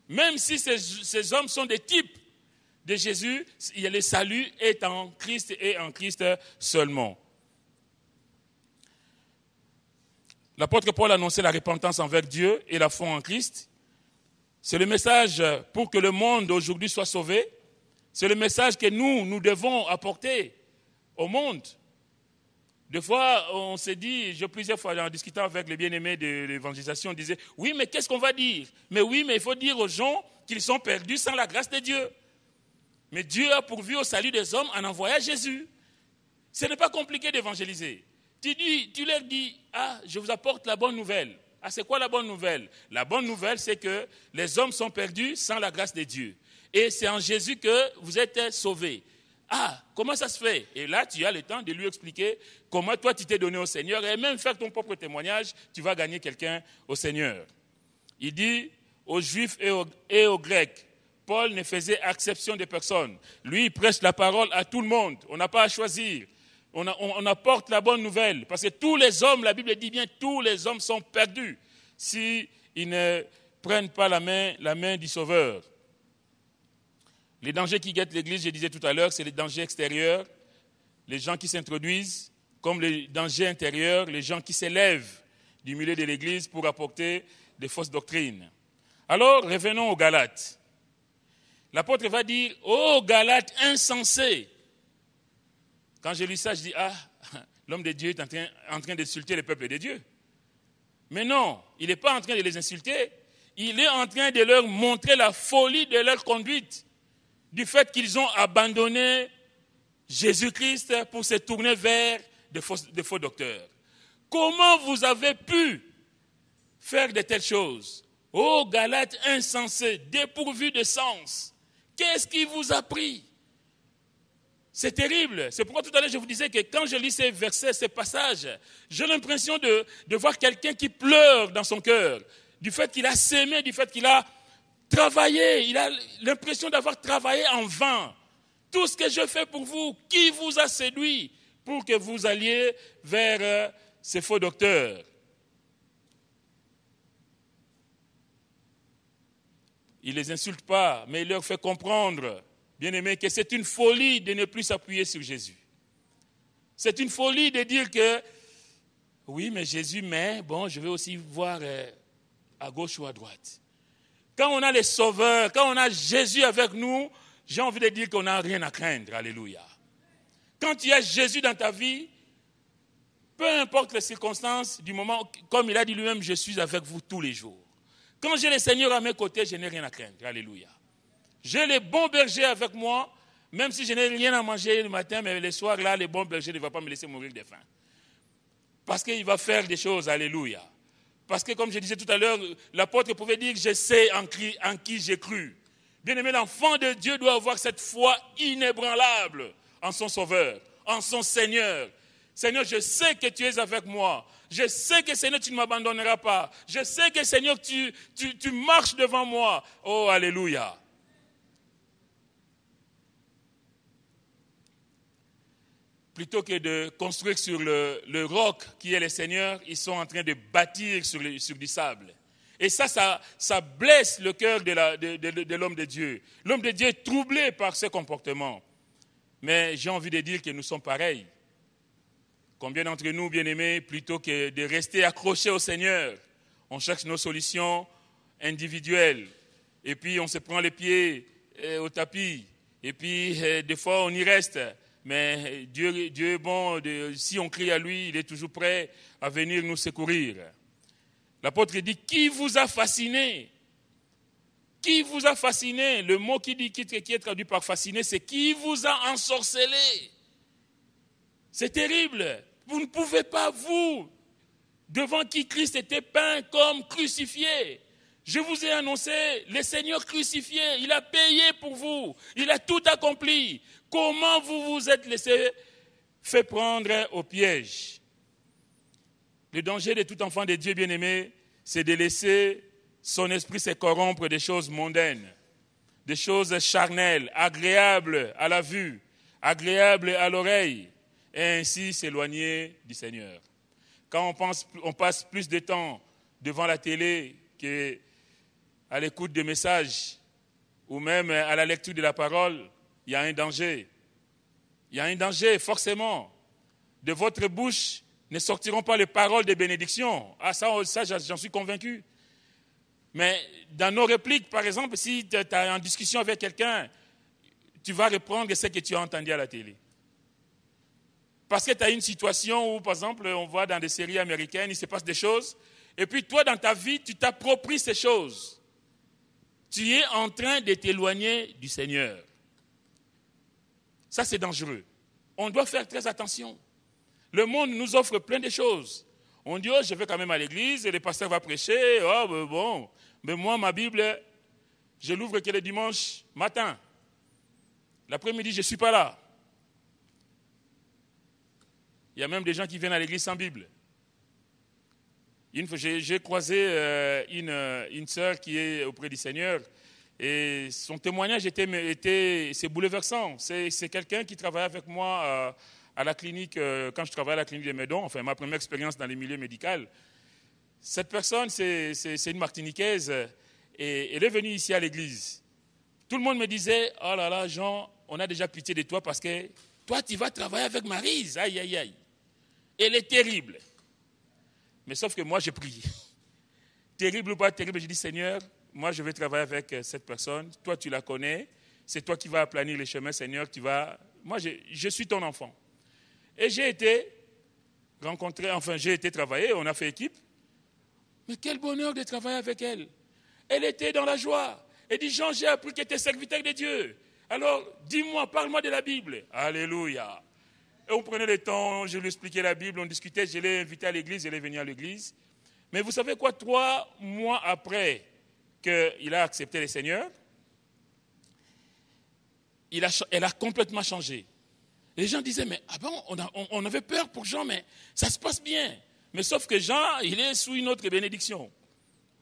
Même si ces hommes sont des types de Jésus, le salut est en Christ et en Christ seulement. L'apôtre Paul annonçait la repentance envers Dieu et la foi en Christ. C'est le message pour que le monde aujourd'hui soit sauvé. C'est le message que nous devons apporter au monde. Des fois, on s'est dit, plusieurs fois en discutant avec les bien-aimés de l'évangélisation, on disait, oui, mais qu'est-ce qu'on va dire? Mais oui, mais il faut dire aux gens qu'ils sont perdus sans la grâce de Dieu. Mais Dieu a pourvu au salut des hommes en envoyant Jésus. Ce n'est pas compliqué d'évangéliser. Tu leur dis, je vous apporte la bonne nouvelle. C'est quoi la bonne nouvelle? La bonne nouvelle, c'est que les hommes sont perdus sans la grâce de Dieu. Et c'est en Jésus que vous êtes sauvés. Comment ça se fait? Et là, tu as le temps de lui expliquer comment toi, tu t'es donné au Seigneur et même faire ton propre témoignage, tu vas gagner quelqu'un au Seigneur. Il dit aux Juifs et aux Grecs, Paul ne faisait exception de personne. Lui, il prêche la parole à tout le monde. On n'a pas à choisir. On apporte la bonne nouvelle. Parce que tous les hommes, la Bible dit bien, tous les hommes sont perdus s'ils ne prennent pas la main du Sauveur. Les dangers qui guettent l'Église, je disais tout à l'heure, c'est les dangers extérieurs, les gens qui s'introduisent, comme les dangers intérieurs, les gens qui s'élèvent du milieu de l'Église pour apporter des fausses doctrines. Alors, revenons aux Galates. L'apôtre va dire, ô Galates insensés. Quand je lis ça, je dis, l'homme de Dieu est en train d'insulter le peuple de Dieu. Mais non, il n'est pas en train de les insulter. Il est en train de leur montrer la folie de leur conduite, du fait qu'ils ont abandonné Jésus-Christ pour se tourner vers de faux docteurs. Comment vous avez pu faire de telles choses? Ô Galates insensés, dépourvus de sens, qu'est-ce qui vous a pris? C'est terrible. C'est pourquoi tout à l'heure je vous disais que quand je lis ces versets, ces passages, j'ai l'impression de voir quelqu'un qui pleure dans son cœur, du fait qu'il a sémé, du fait qu'il a travaillé, il a l'impression d'avoir travaillé en vain. Tout ce que je fais pour vous, qui vous a séduit pour que vous alliez vers ces faux docteurs? Il ne les insulte pas, mais il leur fait comprendre, bien-aimés, que c'est une folie de ne plus s'appuyer sur Jésus. C'est une folie de dire que, oui, mais Jésus, mais bon, je vais aussi voir à gauche ou à droite. Quand on a les sauveurs, quand on a Jésus avec nous, j'ai envie de dire qu'on n'a rien à craindre. Alléluia. Quand il y a Jésus dans ta vie, peu importe les circonstances du moment, comme il a dit lui-même, je suis avec vous tous les jours. Quand j'ai le Seigneur à mes côtés, je n'ai rien à craindre. Alléluia. J'ai les bons bergers avec moi, même si je n'ai rien à manger le matin, mais le soir, là, les bons bergers ne vont pas me laisser mourir de faim. Parce qu'il va faire des choses. Alléluia. Parce que, comme je disais tout à l'heure, l'apôtre pouvait dire, je sais en qui j'ai cru. Bien-aimé, l'enfant de Dieu doit avoir cette foi inébranlable en son Sauveur, en son Seigneur. Seigneur, je sais que tu es avec moi. Je sais que, Seigneur, tu ne m'abandonneras pas. Je sais que, Seigneur, tu marches devant moi. Oh, alléluia. Plutôt que de construire sur le roc qui est le Seigneur, ils sont en train de bâtir sur du sable. Et ça blesse le cœur de l'homme de Dieu. L'homme de Dieu est troublé par ce comportement. Mais j'ai envie de dire que nous sommes pareils. Combien d'entre nous, bien-aimés, plutôt que de rester accrochés au Seigneur, on cherche nos solutions individuelles. Et puis on se prend les pieds au tapis. Et puis des fois on y reste. Mais Dieu est bon, si on crie à lui, il est toujours prêt à venir nous secourir. L'apôtre dit, qui vous a fasciné? Qui vous a fasciné? Le mot qui est traduit par fasciné, c'est qui vous a ensorcelé? C'est terrible. Vous ne pouvez pas, vous, devant qui Christ était peint comme crucifié. Je vous ai annoncé le Seigneur crucifié. Il a payé pour vous. Il a tout accompli. Comment vous vous êtes laissé fait prendre au piège? Le danger de tout enfant de Dieu bien-aimé, c'est de laisser son esprit se corrompre des choses mondaines, des choses charnelles, agréables à la vue, agréables à l'oreille, et ainsi s'éloigner du Seigneur. Quand on passe plus de temps devant la télé que à l'écoute des messages ou même à la lecture de la parole, il y a un danger. Il y a un danger, forcément. De votre bouche ne sortiront pas les paroles de bénédiction. Ah, ça j'en suis convaincu. Mais dans nos répliques, par exemple, si tu es en discussion avec quelqu'un, tu vas reprendre ce que tu as entendu à la télé. Parce que tu as une situation où, par exemple, on voit dans des séries américaines, il se passe des choses, et puis toi, dans ta vie, tu t'appropries ces choses. Tu es en train de t'éloigner du Seigneur. Ça, c'est dangereux. On doit faire très attention. Le monde nous offre plein de choses. On dit, oh, je vais quand même à l'église, et le pasteur va prêcher, oh, ben bon. Mais moi, ma Bible, je l'ouvre que le dimanche matin. L'après-midi, je ne suis pas là. Il y a même des gens qui viennent à l'église sans Bible. Une fois, j'ai croisé une sœur qui est auprès du Seigneur et son témoignage c'est bouleversant. C'est quelqu'un qui travaillait avec moi à la clinique, quand je travaillais à la clinique de Meudon, enfin ma première expérience dans les milieux médicaux. Cette personne, c'est une Martiniquaise et elle est venue ici à l'église. Tout le monde me disait, oh là là, Jean, on a déjà pitié de toi parce que toi, tu vas travailler avec Maryse. Aïe, aïe, aïe. Elle est terrible. Mais sauf que moi, j'ai prié. Terrible ou pas terrible, j'ai dit, Seigneur, moi, je vais travailler avec cette personne. Toi, tu la connais. C'est toi qui vas aplanir les chemins, Seigneur. Moi, je suis ton enfant. Et j'ai été travailler, on a fait équipe. Mais quel bonheur de travailler avec elle. Elle était dans la joie. Elle dit, Jean, j'ai appris que tu es serviteur de Dieu. Alors, dis-moi, parle-moi de la Bible. Alléluia. Et on prenait le temps, je lui expliquais la Bible, on discutait, je l'ai invité à l'église, elle est venue à l'église. Mais vous savez quoi, 3 mois après qu'il a accepté le Seigneur, elle a complètement changé. Les gens disaient, mais ah bon, on avait peur pour Jean, mais ça se passe bien. Mais sauf que Jean, il est sous une autre bénédiction.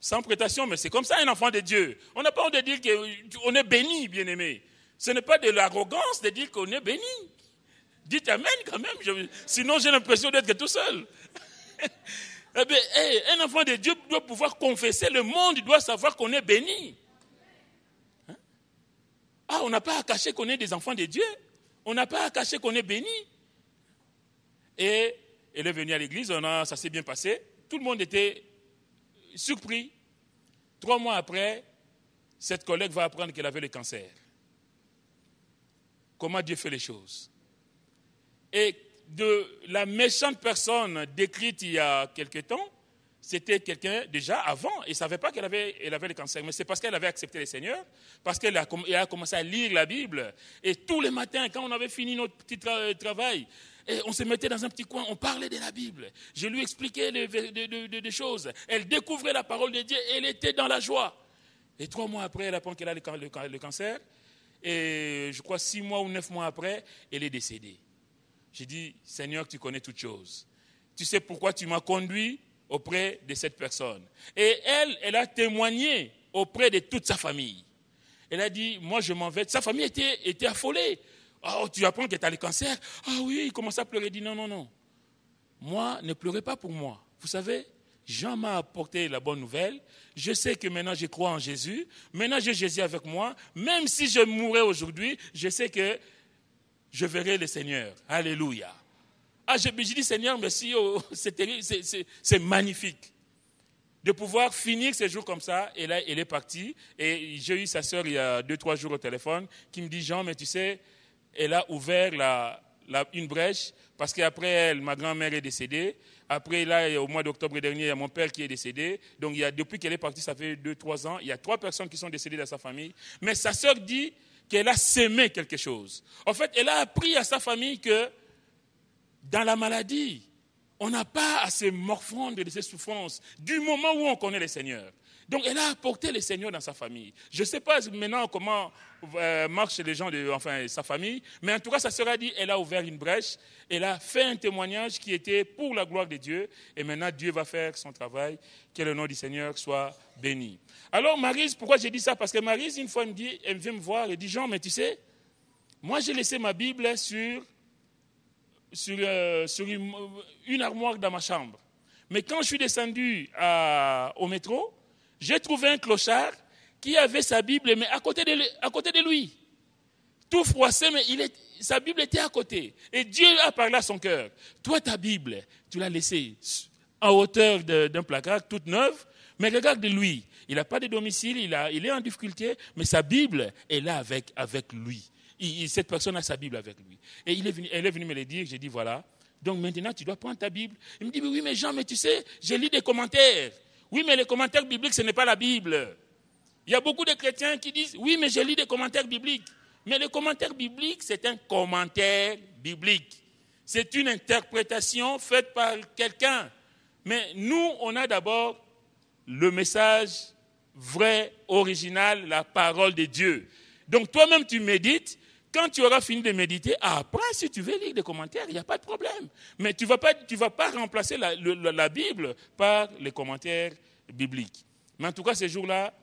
Sans prétention, mais c'est comme ça un enfant de Dieu. On n'a pas honte de dire qu'on est béni, bien-aimé. Ce n'est pas de l'arrogance de dire qu'on est béni. Dites Amen quand même, sinon j'ai l'impression d'être tout seul. Eh bien, un enfant de Dieu doit pouvoir confesser, le monde doit savoir qu'on est béni. Hein? Ah, on n'a pas à cacher qu'on est des enfants de Dieu. On n'a pas à cacher qu'on est béni. Et elle est venue à l'église, ça s'est bien passé. Tout le monde était surpris. 3 mois après, cette collègue va apprendre qu'elle avait le cancer. Comment Dieu fait les choses. Et de la méchante personne décrite il y a quelque temps, c'était quelqu'un déjà avant, elle ne savait pas qu'elle avait le cancer, mais c'est parce qu'elle avait accepté le Seigneur, parce qu'elle a commencé à lire la Bible. Et tous les matins, quand on avait fini notre petit travail, et on se mettait dans un petit coin, on parlait de la Bible. Je lui expliquais des choses. Elle découvrait la parole de Dieu, elle était dans la joie. Et 3 mois après, elle apprend qu'elle a le cancer. Et je crois 6 mois ou 9 mois après, elle est décédée. J'ai dit, Seigneur, tu connais toutes choses. Tu sais pourquoi tu m'as conduit auprès de cette personne. Et elle a témoigné auprès de toute sa famille. Elle a dit, moi je m'en vais. Sa famille était affolée. Oh, tu apprends que tu as le cancer. Ah oui, il commence à pleurer. Il dit, non, non, non. Moi, ne pleurez pas pour moi. Vous savez, Jean m'a apporté la bonne nouvelle. Je sais que maintenant je crois en Jésus. Maintenant j'ai Jésus avec moi. Même si je mourrais aujourd'hui, je sais que je verrai le Seigneur. Alléluia. Ah, j'ai dit, Seigneur, merci, c'est terrible, c'est magnifique. De pouvoir finir ces jours comme ça, et là, elle est partie. Et j'ai eu sa sœur il y a 2-3 jours au téléphone, qui me dit, Jean, mais tu sais, elle a ouvert une brèche, parce qu'après elle, ma grand-mère est décédée. Après, là, au mois d'octobre dernier, il y a mon père qui est décédé. Donc, depuis qu'elle est partie, ça fait 2-3 ans, il y a 3 personnes qui sont décédées dans sa famille. Mais sa sœur dit qu'elle a sémé quelque chose. En fait, elle a appris à sa famille que dans la maladie, on n'a pas à se morfondre de ses souffrances du moment où on connaît le Seigneur. Donc, elle a apporté le Seigneur dans sa famille. Je ne sais pas maintenant comment marchent les gens, sa famille, mais en tout cas, sa sœur a dit, elle a ouvert une brèche, elle a fait un témoignage qui était pour la gloire de Dieu, et maintenant Dieu va faire son travail, que le nom du Seigneur soit béni. Alors, Maryse, pourquoi j'ai dit ça? Parce que Maryse, une fois, elle vient me voir, elle dit, Jean, mais tu sais, moi j'ai laissé ma Bible sur une armoire dans ma chambre. Mais quand je suis descendu au métro, j'ai trouvé un clochard qui avait sa Bible, mais à côté de lui. Tout froissé, mais sa Bible était à côté. Et Dieu a parlé à son cœur. Toi, ta Bible, tu l'as laissée en hauteur d'un placard, toute neuve, mais regarde lui. Il n'a pas de domicile, il est en difficulté, mais sa Bible est là avec lui. Cette personne a sa Bible avec lui. Et elle est venue me le dire, j'ai dit voilà, donc maintenant tu dois prendre ta Bible. Il me dit oui mais Jean, mais tu sais, j'ai lu des commentaires. Oui mais les commentaires bibliques ce n'est pas la Bible. Il y a beaucoup de chrétiens qui disent oui mais j'ai lu des commentaires bibliques. Mais le commentaire biblique c'est un commentaire biblique. C'est une interprétation faite par quelqu'un. Mais nous on a d'abord le message vrai, original, la parole de Dieu. Donc toi-même tu médites. Quand tu auras fini de méditer, après, si tu veux lire des commentaires, il n'y a pas de problème. Mais tu ne vas pas remplacer la Bible par les commentaires bibliques. Mais en tout cas, ce jour-là,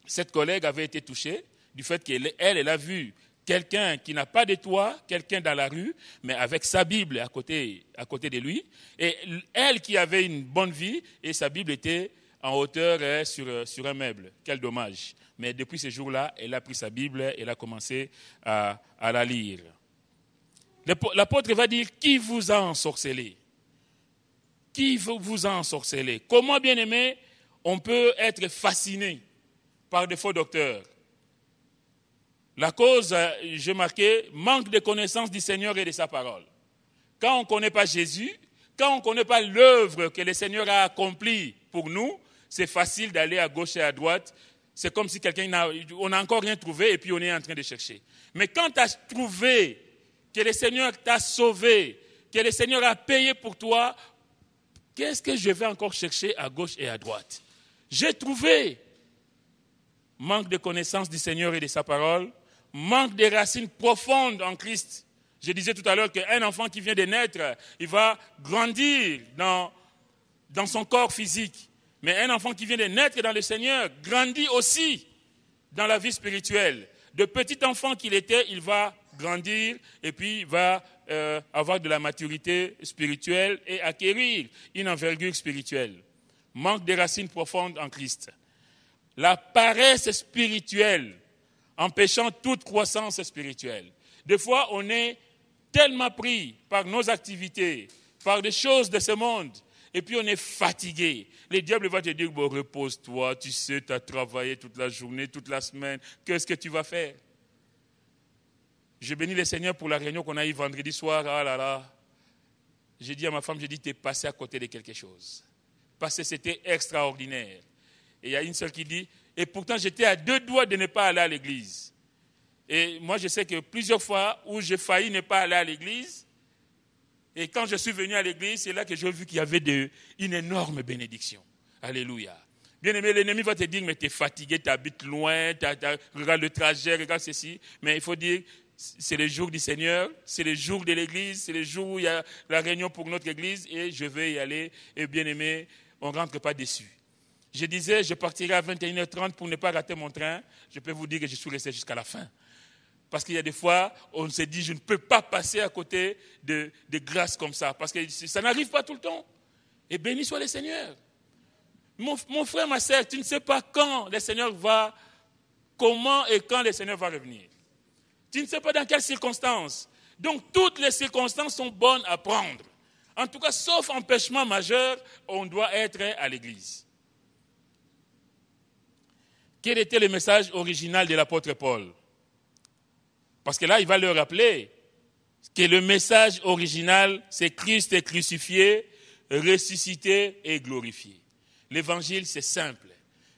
cette collègue avait été touchée du fait qu'elle a vu quelqu'un qui n'a pas de toit, quelqu'un dans la rue, mais avec sa Bible à côté de lui. Et elle qui avait une bonne vie, et sa Bible était en hauteur sur un meuble. Quel dommage. Mais depuis ce jour-là, elle a pris sa Bible, elle a commencé à la lire. L'apôtre va dire, qui vous a ensorcelé? Qui vous a ensorcelé? Comment, bien aimé, on peut être fasciné par des faux docteurs? La cause, j'ai marqué, manque de connaissance du Seigneur et de sa parole. Quand on ne connaît pas Jésus, quand on ne connaît pas l'œuvre que le Seigneur a accomplie pour nous, c'est facile d'aller à gauche et à droite. C'est comme si on n'a encore rien trouvé et puis on est en train de chercher. Mais quand tu as trouvé que le Seigneur t'a sauvé, que le Seigneur a payé pour toi, qu'est-ce que je vais encore chercher à gauche et à droite? J'ai trouvé. Manque de connaissance du Seigneur et de sa parole, manque de racines profondes en Christ. Je disais tout à l'heure qu'un enfant qui vient de naître, il va grandir dans son corps physique. Mais un enfant qui vient de naître dans le Seigneur grandit aussi dans la vie spirituelle. De petit enfant qu'il était, il va grandir et puis il va avoir de la maturité spirituelle et acquérir une envergure spirituelle. Manque de racines profondes en Christ. La paresse spirituelle, empêchant toute croissance spirituelle. Des fois, on est tellement pris par nos activités, par des choses de ce monde, et puis on est fatigué. Le diable va te dire, bon, repose-toi, tu sais, tu as travaillé toute la journée, toute la semaine, qu'est-ce que tu vas faire? Je bénis le Seigneur pour la réunion qu'on a eue vendredi soir. Ah là là. J'ai dit à ma femme, tu es passé à côté de quelque chose. Parce que c'était extraordinaire. Et il y a une seule qui dit, et pourtant j'étais à 2 doigts de ne pas aller à l'église. Et moi je sais que plusieurs fois où j'ai failli ne pas aller à l'église, et quand je suis venu à l'église, c'est là que j'ai vu qu'il y avait une énorme bénédiction. Alléluia. Bien aimé, l'ennemi va te dire, mais tu es fatigué, tu habites loin, regarde le trajet, regarde ceci. Mais il faut dire, c'est le jour du Seigneur, c'est le jour de l'église, c'est le jour où il y a la réunion pour notre église, et je vais y aller. Et bien aimé, on ne rentre pas déçu. Je disais, je partirai à 21h30 pour ne pas rater mon train. Je peux vous dire que je suis resté jusqu'à la fin. Parce qu'il y a des fois, on se dit, je ne peux pas passer à côté de grâces comme ça. Parce que ça n'arrive pas tout le temps. Et béni soit le Seigneur. Mon frère, ma sœur, tu ne sais pas quand le Seigneur va, comment et quand le Seigneur va revenir. Tu ne sais pas dans quelles circonstances. Donc, toutes les circonstances sont bonnes à prendre. En tout cas, sauf empêchement majeur, on doit être à l'église. Quel était le message original de l'apôtre Paul? Parce que là, il va leur rappeler que le message original, c'est Christ est crucifié, ressuscité et glorifié. L'évangile, c'est simple.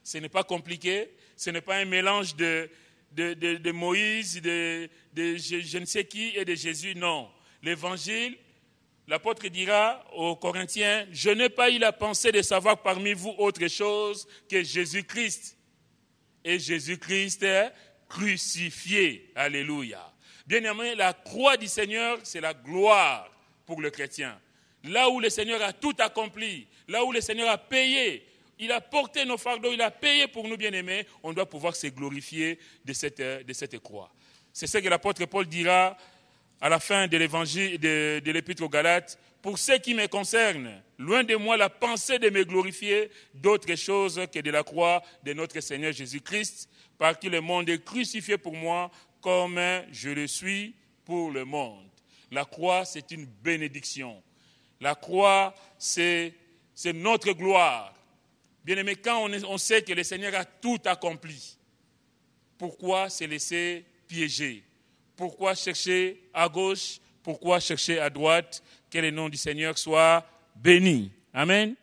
Ce n'est pas compliqué. Ce n'est pas un mélange de Moïse, de je ne sais qui et de Jésus. Non. L'évangile, l'apôtre dira aux Corinthiens, je n'ai pas eu la pensée de savoir parmi vous autre chose que Jésus-Christ. Et Jésus-Christ est crucifié. Alléluia. Bien-aimé, la croix du Seigneur, c'est la gloire pour le chrétien. Là où le Seigneur a tout accompli, là où le Seigneur a payé, il a porté nos fardeaux, il a payé pour nous, bien-aimés, on doit pouvoir se glorifier de cette croix. C'est ce que l'apôtre Paul dira à la fin de l'évangile de l'Épître aux Galates, pour ce qui me concerne, loin de moi la pensée de me glorifier d'autre chose que de la croix de notre Seigneur Jésus-Christ, par qui le monde est crucifié pour moi, comme je le suis pour le monde. La croix, c'est une bénédiction. La croix, c'est notre gloire. Bien aimé, quand on sait que le Seigneur a tout accompli, pourquoi se laisser piéger? Pourquoi chercher à gauche? Pourquoi chercher à droite? Que le nom du Seigneur soit béni. Amen.